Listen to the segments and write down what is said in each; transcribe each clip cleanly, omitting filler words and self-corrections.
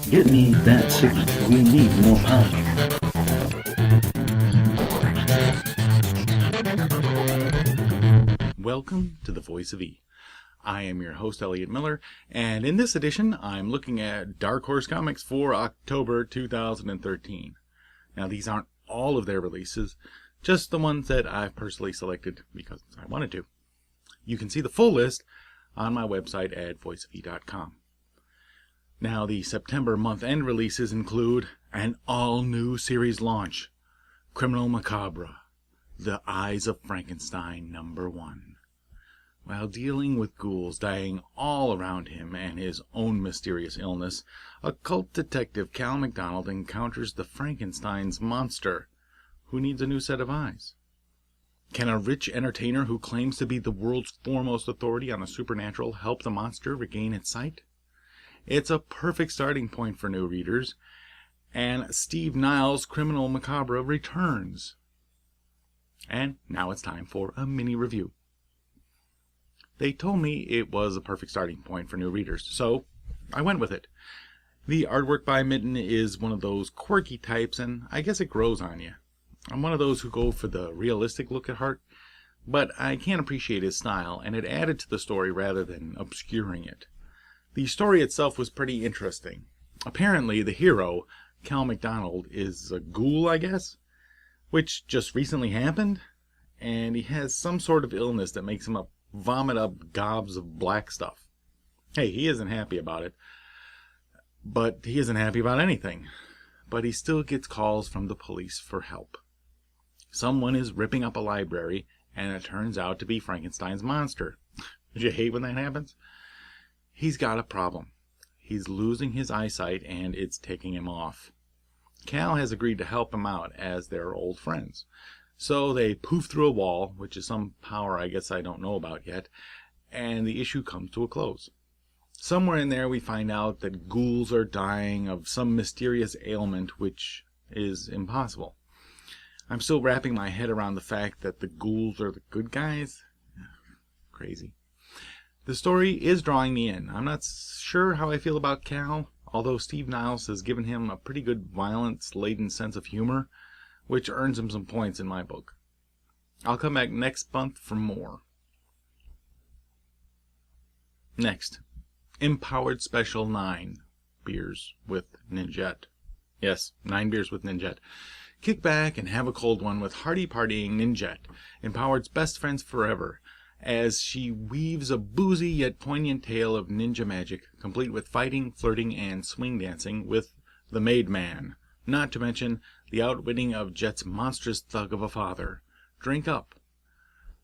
Get me that signal. We need more power. Welcome to the Voice of E. I am your host, Elliott Miller, and in this edition, I'm looking at Dark Horse Comics for October 2013. Now, these aren't all of their releases, just the ones that I've personally selected because I wanted to. You can see the full list on my website at voiceofe.com. Now, the September month-end releases include an all-new series launch, Criminal Macabre, The Eyes of Frankenstein #1. While dealing with ghouls dying all around him and his own mysterious illness, occult detective Cal McDonald encounters the Frankenstein's monster, who needs a new set of eyes. Can a rich entertainer who claims to be the world's foremost authority on the supernatural help the monster regain its sight? It's a perfect starting point for new readers, and Steve Niles' Criminal Macabre returns. And now it's time for a mini review. They told me it was a perfect starting point for new readers, so I went with it. The artwork by Mitten is one of those quirky types, and I guess it grows on you. I'm one of those who go for the realistic look at heart, but I can't appreciate his style, and it added to the story rather than obscuring it. The story itself was pretty interesting. Apparently, the hero, Cal McDonald, is a ghoul, I guess, which just recently happened, and he has some sort of illness that makes him vomit up gobs of black stuff. Hey, he isn't happy about it, but he isn't happy about anything. But he still gets calls from the police for help. Someone is ripping up a library, and it turns out to be Frankenstein's monster. Did you hate when that happens? He's got a problem. He's losing his eyesight, and it's taking him off. Cal has agreed to help him out, as they're old friends. So they poof through a wall, which is some power I guess I don't know about yet, and the issue comes to a close. Somewhere in there we find out that ghouls are dying of some mysterious ailment which is impossible. I'm still wrapping my head around the fact that the ghouls are the good guys. Crazy. The story is drawing me in. I'm not sure how I feel about Cal, although Steve Niles has given him a pretty good violence-laden sense of humor, which earns him some points in my book. I'll come back next month for more. Next, Empowered Special 9 Beers with Ninjette. Yes, 9 beers with Ninjette. Kick back and have a cold one with hearty partying Ninjette, Empowered's best friends forever, as she weaves a boozy yet poignant tale of ninja magic, complete with fighting, flirting, and swing dancing with the Maid Man, not to mention the outwitting of Jet's monstrous thug of a father. Drink up.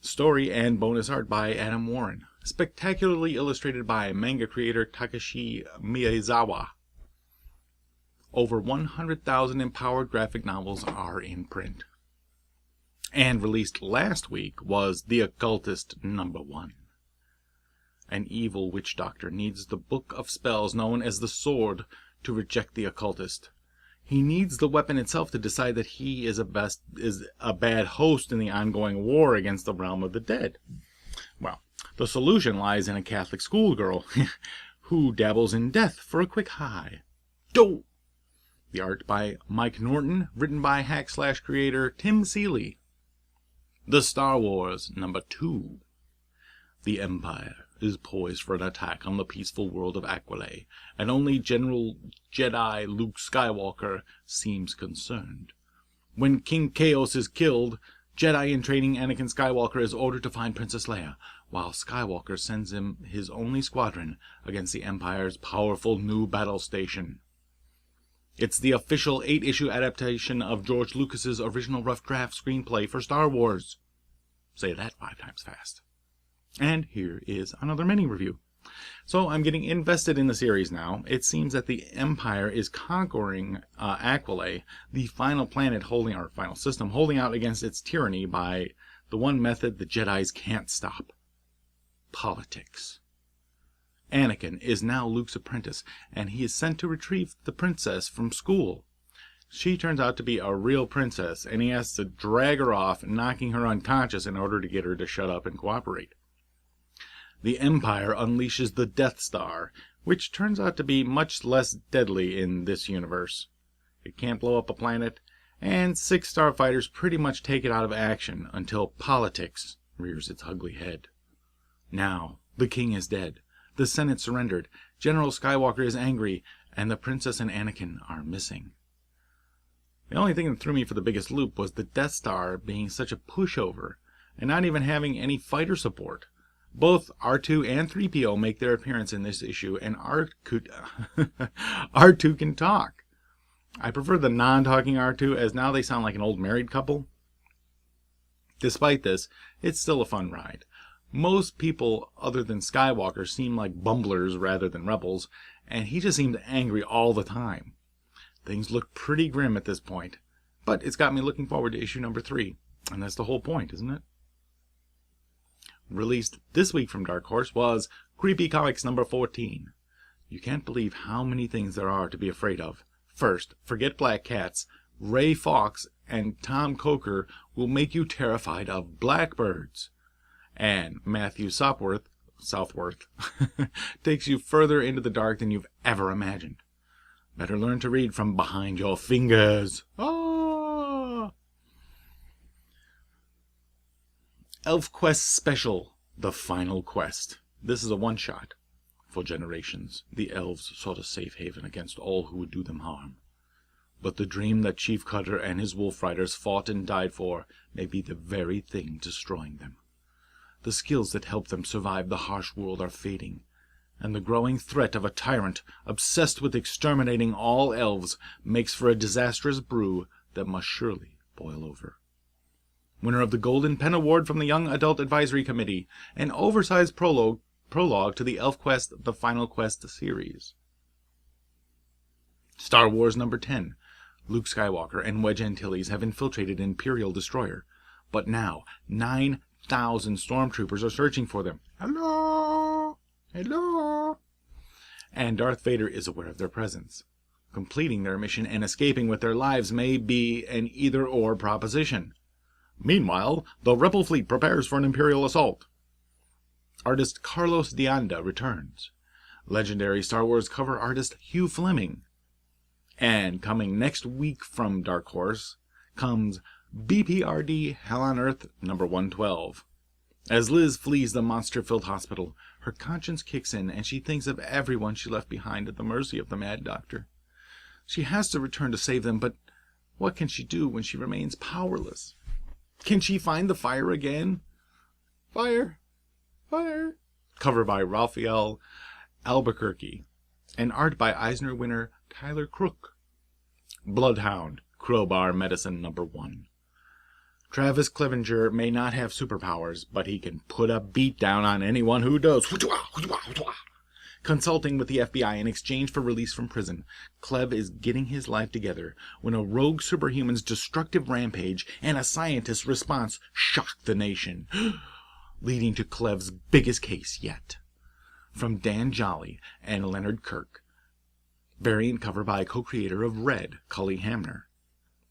Story and bonus art by Adam Warren. Spectacularly illustrated by manga creator Takashi Miyazawa. Over 100,000 Empowered graphic novels are in print. And released last week was The Occultist #1. An evil witch doctor needs the book of spells known as the Sword to reject the occultist. He needs the weapon itself to decide that he is a bad host in the ongoing war against the realm of the dead. Well, the solution lies in a Catholic schoolgirl who dabbles in death for a quick high. Do! The art by Mike Norton, written by hack/creator Tim Seeley. The Star Wars #2. The Empire is poised for an attack on the peaceful world of Aquilay, and only General Jedi Luke Skywalker seems concerned. When King Chaos is killed, Jedi-in-training Anakin Skywalker is ordered to find Princess Leia, while Skywalker sends him his only squadron against the Empire's powerful new battle station. It's the official 8-issue adaptation of George Lucas's original rough draft screenplay for Star Wars. Say that 5 times fast. And here is another mini review. So I'm getting invested in the series now. It seems that the Empire is conquering Aquilay, the final planet holding our final system, holding out against its tyranny by the one method the Jedis can't stop: politics. Anakin is now Luke's apprentice, and he is sent to retrieve the princess from school. She turns out to be a real princess, and he has to drag her off, knocking her unconscious in order to get her to shut up and cooperate. The Empire unleashes the Death Star, which turns out to be much less deadly in this universe. It can't blow up a planet, and 6 starfighters pretty much take it out of action until politics rears its ugly head. Now, the king is dead, the Senate surrendered, General Skywalker is angry, and the princess and Anakin are missing. The only thing that threw me for the biggest loop was the Death Star being such a pushover, and not even having any fighter support. Both R2 and 3PO make their appearance in this issue, and R2 can talk. I prefer the non-talking R2, as now they sound like an old married couple. Despite this, it's still a fun ride. Most people other than Skywalker seem like bumblers rather than rebels, and he just seems angry all the time. Things look pretty grim at this point, but it's got me looking forward to issue number 3, and that's the whole point, isn't it? Released this week from Dark Horse was Creepy Comics number 14. You can't believe how many things there are to be afraid of. First, forget black cats. Ray Fawkes and Tom Coker will make you terrified of blackbirds. And Matthew Southworth takes you further into the dark than you've ever imagined. Better learn to read from behind your fingers. Ah! Elfquest Special, The Final Quest. This is a one-shot. For generations, the elves sought a safe haven against all who would do them harm. But the dream that Chief Cutter and his wolf riders fought and died for may be the very thing destroying them. The skills that helped them survive the harsh world are fading, and the growing threat of a tyrant obsessed with exterminating all elves makes for a disastrous brew that must surely boil over. Winner of the Golden Pen Award from the Young Adult Advisory Committee, an oversized prologue to the Elfquest The Final Quest series. Star Wars number 10. Luke Skywalker and Wedge Antilles have infiltrated an Imperial destroyer, but now 9,000 stormtroopers are searching for them. Hello! Hello! And Darth Vader is aware of their presence. Completing their mission and escaping with their lives may be an either-or proposition. Meanwhile, the Rebel fleet prepares for an Imperial assault. Artist Carlos D'Anda returns. Legendary Star Wars cover artist Hugh Fleming. And coming next week from Dark Horse comes BPRD Hell on Earth number 112. As Liz flees the monster-filled hospital, her conscience kicks in and she thinks of everyone she left behind at the mercy of the Mad Doctor. She has to return to save them, but what can she do when she remains powerless? Can she find the fire again? Fire! Fire! Cover by Raphael Albuquerque, and art by Eisner winner Tyler Crook. Bloodhound Crowbar Medicine number 1. Travis Clevenger may not have superpowers, but he can put a beat down on anyone who does. Consulting with the FBI in exchange for release from prison, Cleve is getting his life together when a rogue superhuman's destructive rampage and a scientist's response shock the nation, leading to Cleve's biggest case yet. From Dan Jolly and Leonard Kirk. Variant cover by co-creator of Red, Cully Hamner.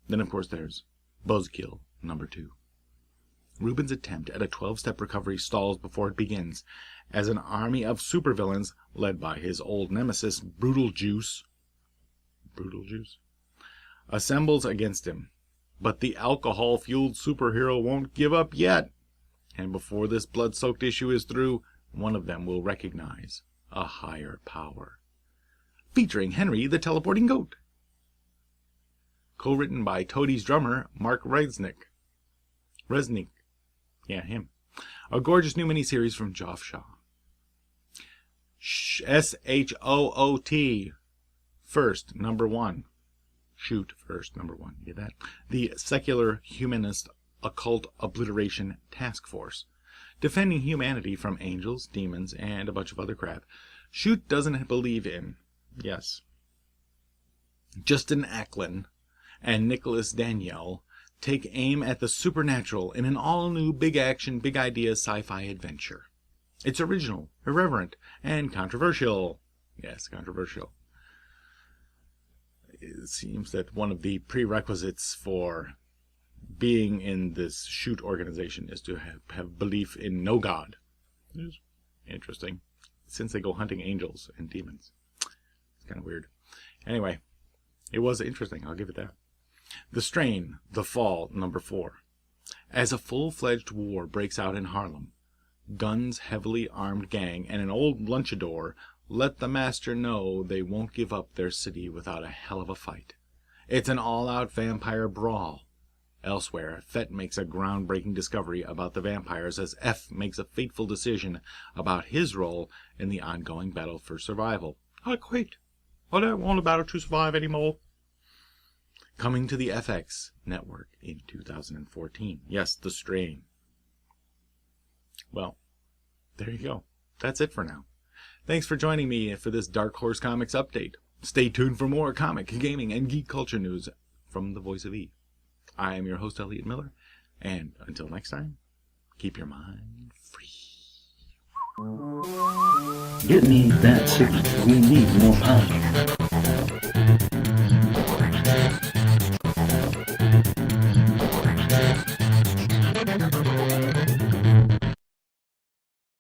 Then, of course, there's Buzzkill number 2. Ruben's attempt at a 12-step recovery stalls before it begins, as an army of supervillains, led by his old nemesis, Brutal Juice, assembles against him. But the alcohol-fueled superhero won't give up yet, and before this blood-soaked issue is through, one of them will recognize a higher power. Featuring Henry the Teleporting Goat. Co-written by Toadie's drummer, Mark Resnick. Yeah, him. A gorgeous new miniseries from Geoff Shaw. SHOOT. First, number 1. Shoot first, number 1. Get that? The Secular Humanist Occult Obliteration Task Force. Defending humanity from angels, demons, and a bunch of other crap. Shoot doesn't believe in, yes, Justin Acklin and Nicholas Danielle take aim at the supernatural in an all-new big-action, big-idea sci-fi adventure. It's original, irreverent, and controversial. Yes, controversial. It seems that one of the prerequisites for being in this shoot organization is to have belief in no God. It's interesting. since they go hunting angels and demons. It's kind of weird. Anyway, it was interesting. I'll give it that. The Strain, The Fall, number 4. As a full-fledged war breaks out in Harlem, Gunn's heavily armed gang and an old lunchador let the master know they won't give up their city without a hell of a fight. It's an all-out vampire brawl. Elsewhere, Fett makes a groundbreaking discovery about the vampires as F makes a fateful decision about his role in the ongoing battle for survival. I quit. I don't want a battle to survive anymore. Coming to the FX network in 2014. Yes, The Strain. Well, there you go. That's it for now. Thanks for joining me for this Dark Horse Comics update. Stay tuned for more comic, gaming, and geek culture news from the Voice of E. I am your host, Elliott Miller, and until next time, keep your mind free. Get me that signal. We need more power.